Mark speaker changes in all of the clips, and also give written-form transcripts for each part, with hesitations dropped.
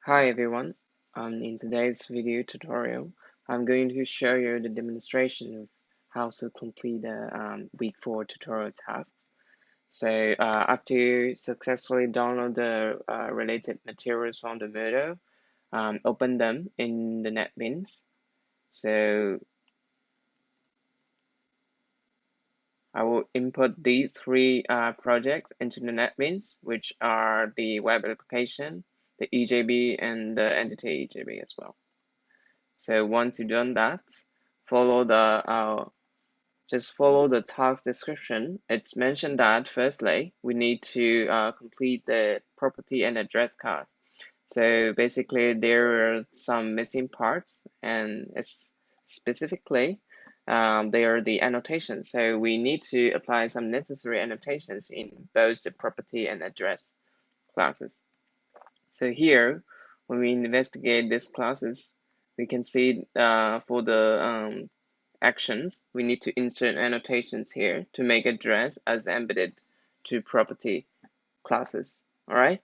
Speaker 1: Hi everyone. In today's video tutorial, I'm going to show you the demonstration of how to complete the week 4 tutorial tasks. So after you successfully download the related materials from the video, open them in the NetBeans. So I will input these three projects into the NetBeans, which are the web application, the EJB, and the entity EJB as well. So once you've done that, follow the just follow the task description. It's mentioned that firstly, we need to complete the property and address class. So basically, there are some missing parts, and it's specifically, they are the annotations. So we need to apply some necessary annotations in both the property and address classes. So here, when we investigate these classes, we can see for the actions, we need to insert annotations here to make address as embedded to property classes. All right,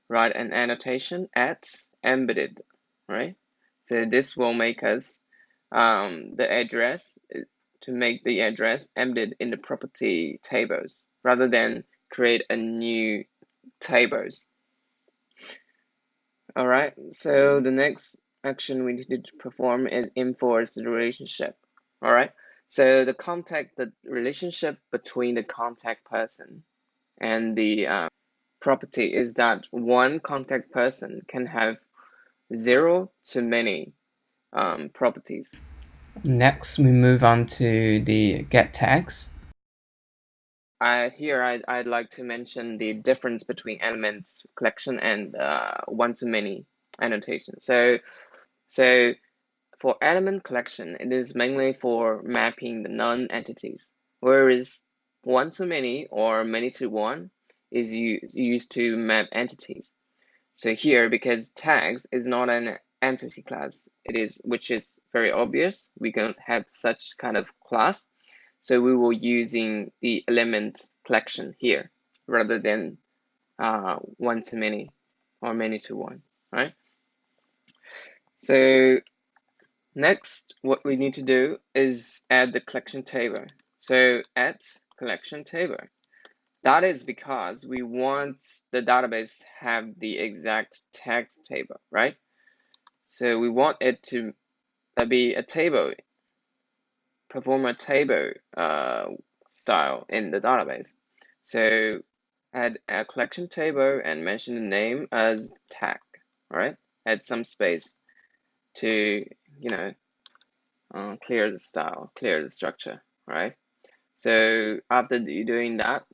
Speaker 1: write an annotation at embedded. All right, so this will make us the address is to make the address embedded in the property tables rather than create a new tables. All right, so the next action we need to perform is enforce the relationship. All right, so the relationship between the contact person and the property is that one contact person can have 0 to many properties.
Speaker 2: Next, we move on to the get tags.
Speaker 1: Here I'd like to mention the difference between elements collection and one-to-many annotation. So for element collection, it is mainly for mapping the non-entities, whereas one-to-many or many-to-one is used to map entities. So here, because tags is not an entity class, which is very obvious, we don't have such kind of class. So we will using the element collection here rather than one-to-many or many-to-one, right? So next, what we need to do is add the collection table. So add collection table. That is because we want the database have the exact tag table, right? So we want it to be a table, perform a table style in the database. So add a collection table and mention the name as tag, right? Add some space to, clear the style, clear the structure, right? So after doing that,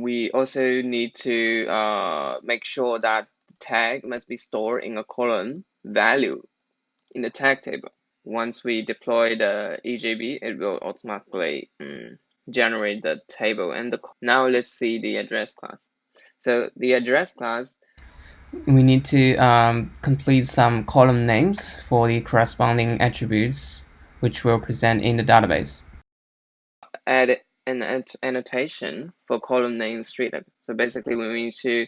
Speaker 1: we also need to make sure that the tag must be stored in a column value in the tag table. Once we deploy the EJB, it will automatically generate the table and now let's see the address class. So the address class,
Speaker 2: we need to complete some column names for the corresponding attributes which will present in the database.
Speaker 1: add an annotation for column name street. So basically we need to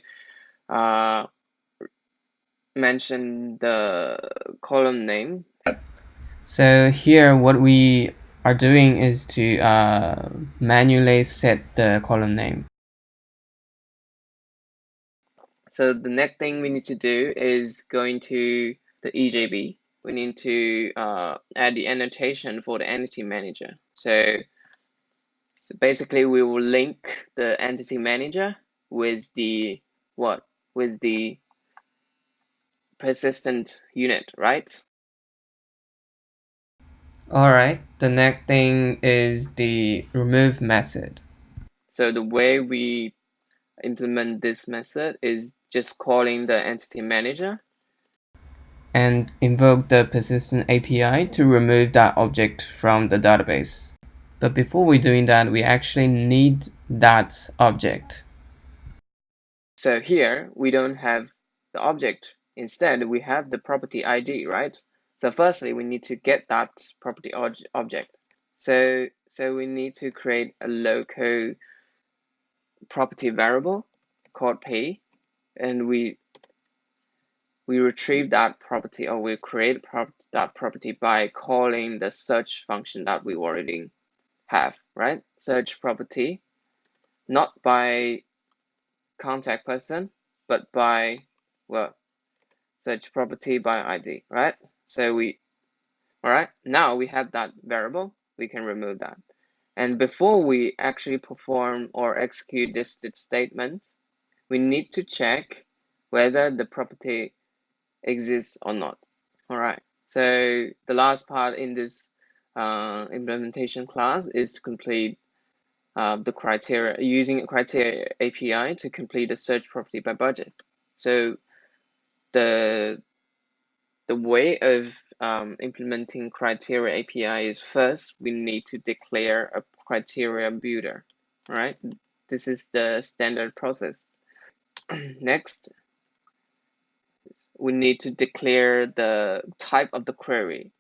Speaker 1: mention the column name.
Speaker 2: So here what we are doing is to manually set the column name.
Speaker 1: So the next thing we need to do is going to the EJB. We need to add the annotation for the entity manager. So basically we will link the entity manager with the what? With the persistent unit, right?
Speaker 2: Alright, the next thing is the remove method.
Speaker 1: So the way we implement this method is just calling the entity manager
Speaker 2: And invoke the persistent API to remove that object from the database. But before we're doing that, we actually need that object.
Speaker 1: So here we don't have the object. Instead, we have the property ID, right? So firstly, we need to get that property object. So we need to create a local property variable called p. and we retrieve that property, or we create that property by calling the search function that we already have, right? Search property, not by contact person, but by, well, search property by ID, right? So all right, now we have that variable, we can remove that. And before we actually perform or execute this statement, we need to check whether the property exists or not. All right, so the last part in this implementation class is to complete the criteria, using a criteria API to complete the search property by budget. So the way of implementing criteria API is, first we need to declare a criteria builder. All right, this is the standard process. Next, we need to declare the type of the query.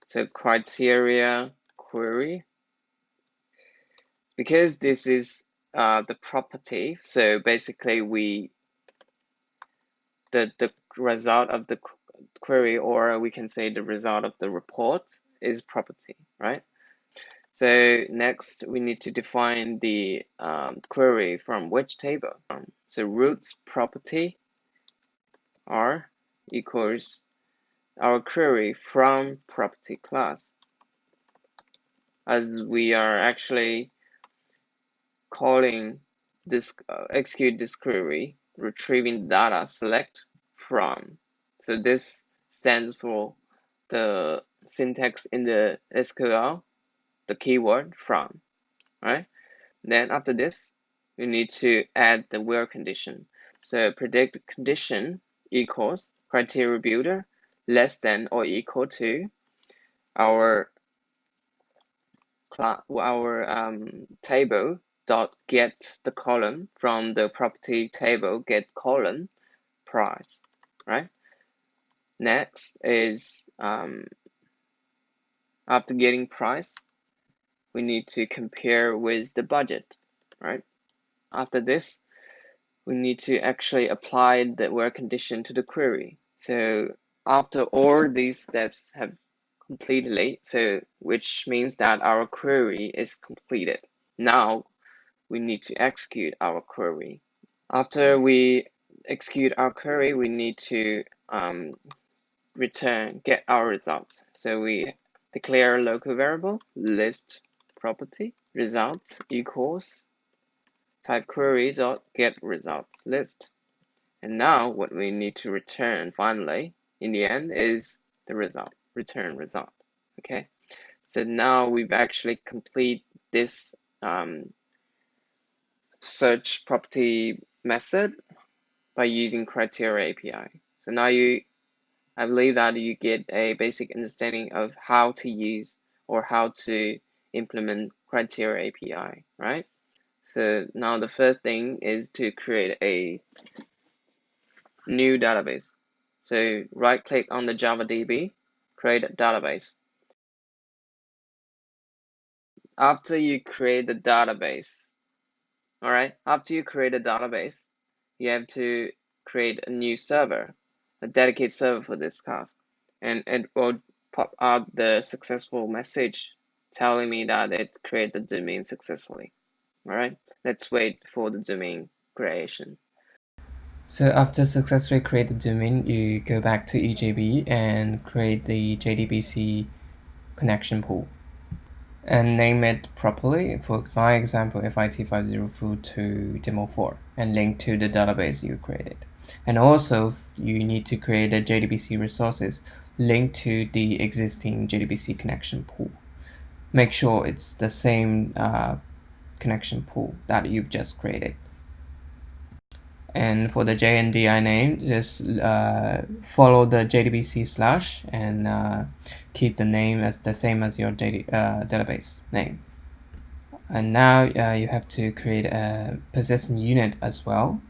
Speaker 1: So criteria query, because this is the property. So basically, the result of the query, or we can say the result of the report, is property, right? So next, we need to define the query from which table. So roots property r equals our query from property class, as we are actually calling this execute this query, retrieving data select from. So this stands for the syntax in the SQL, the keyword from, right? Then after this, we need to add the where condition. So predict condition equals criteria builder less than or equal to our table dot get the column from the property table get column price, right? Next is after getting price, we need to compare with the budget, right? After this, we need to actually apply the where condition to the query. So after all these steps have completely, so which means that our query is completed. Now we need to execute our query. After we execute our query, we need to get our results. So we declare a local variable list property result equals type query dot get results list. And now what we need to return finally in the end is the result, return result. Okay, so now we've actually complete this search property method by using criteria API. So now I believe that you get a basic understanding of how to use or how to implement criteria API, right? So now the first thing is to create a new database. So right click on the Java DB, create a database. After you create the database, all right, after you create a database, you have to create a new server, a dedicated server for this task. And it will pop up the successful message telling me that it created the domain successfully. All right, let's wait for the domain creation.
Speaker 2: So after successfully create the domain, you go back to EJB and create the JDBC connection pool and name it properly. For my example, FIT5042 demo4, and link to the database you created. And also, you need to create a JDBC resources linked to the existing JDBC connection pool. Make sure it's the same connection pool that you've just created. And for the JNDI name, just follow the JDBC slash and keep the name as the same as your database name. And now you have to create a persistent unit as well.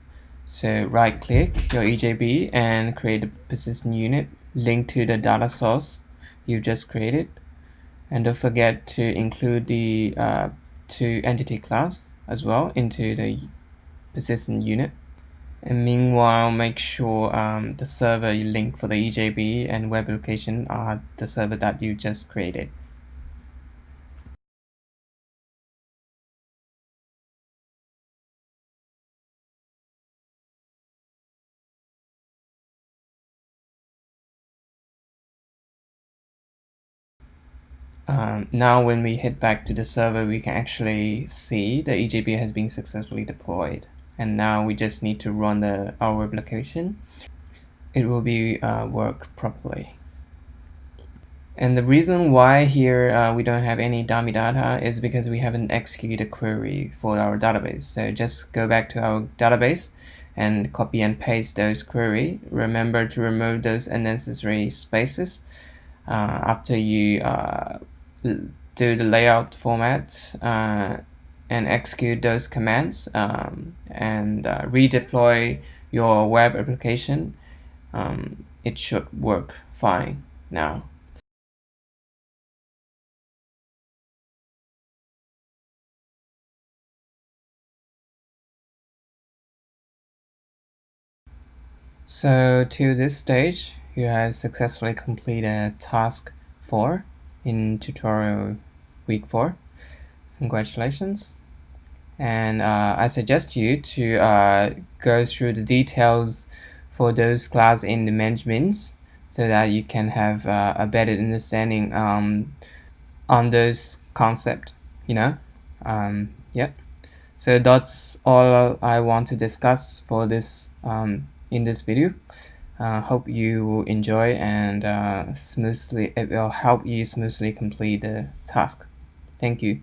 Speaker 2: So right click your EJB and create a persistent unit linked to the data source you just created. And don't forget to include the to entity class as well into the persistent unit. And meanwhile, make sure the server you link for the EJB and web application are the server that you just created. Now when we head back to the server, we can actually see the EJB has been successfully deployed. And now we just need to run our web application. It will be work properly. And the reason why here we don't have any dummy data is because we haven't executed a query for our database. So just go back to our database and copy and paste those query. Remember to remove those unnecessary spaces after you do the layout format and execute those commands and redeploy your web application. It should work fine now. So to this stage, you have successfully completed task 4 in tutorial week 4. Congratulations. And I suggest you to go through the details for those class in the managements so that you can have a better understanding on those concept, you know. Yeah. So that's all I want to discuss for this in this video. Hope you enjoy and smoothly it will help you smoothly complete the task. Thank you.